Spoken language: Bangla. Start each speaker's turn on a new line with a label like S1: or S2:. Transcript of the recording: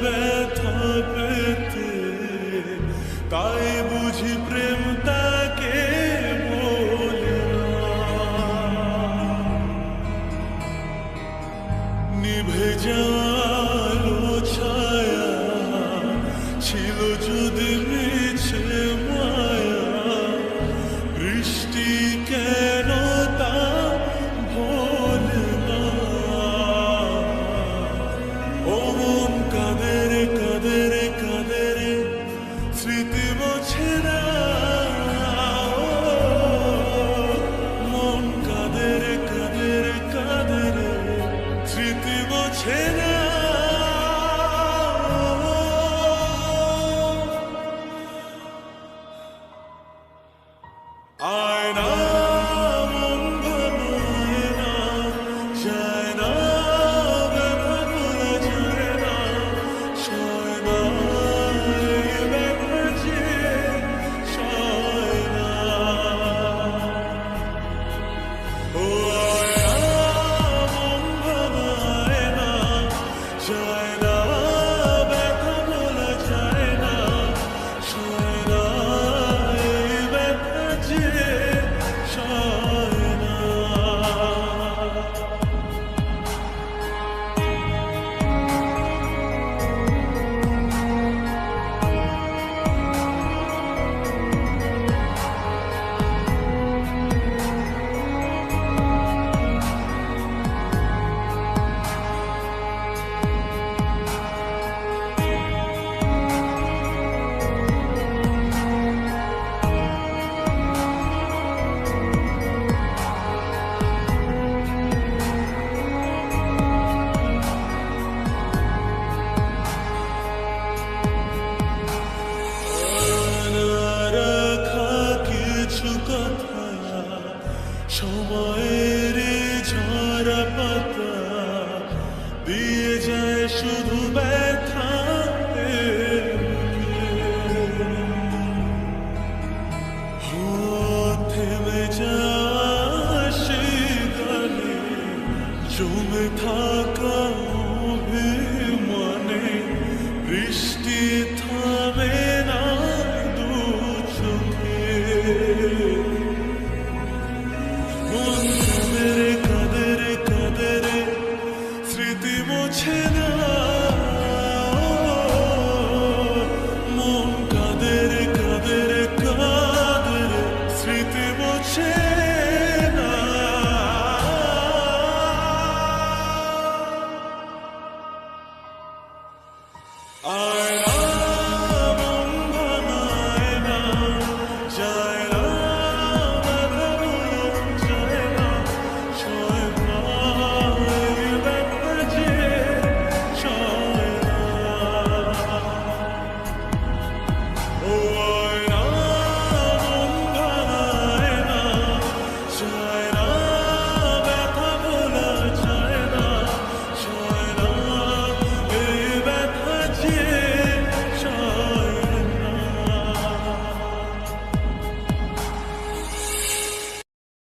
S1: ব্যথা পেতে, তাই বুঝি প্রেম তাকে বলে না। নিভে যাওয়ার ছায়া ছিল যদি মিছে মায়া, বৃষ্টি কেন তা ভোলে না। ও মন কাঁদে রে কাঁদে রে কাঁদে রে, স্মৃতি মোছে না। মন কাঁদে রে কাঁদে রে কাঁদে রে, স্মৃতি মোছে না। আয়না মন ভাঙায় না, যায় না ব্যথা ভোলা যায় না, সয় না এই ব্যথা যে সয় না। ও আয়না মন ভাঙায় না, যায় না ব্যথা ভোলা যায় না, সয় না এই ব্যথা যে সয় না। রাখা কিছু কথা সময়ের ঝরা পাতা দিয়ে যায় শুধু ব্যথা। থেমে যায় সেই গানে জমে থাকা অভিমানে, বৃষ্টি থামে না দু চোখে। মন কাঁদে রে কাঁদে রে কাঁদে রে, স্মৃতি মোছে না। মন কাঁদে রে কাঁদে রে কাঁদে রে, স্মৃতি মোছে না। I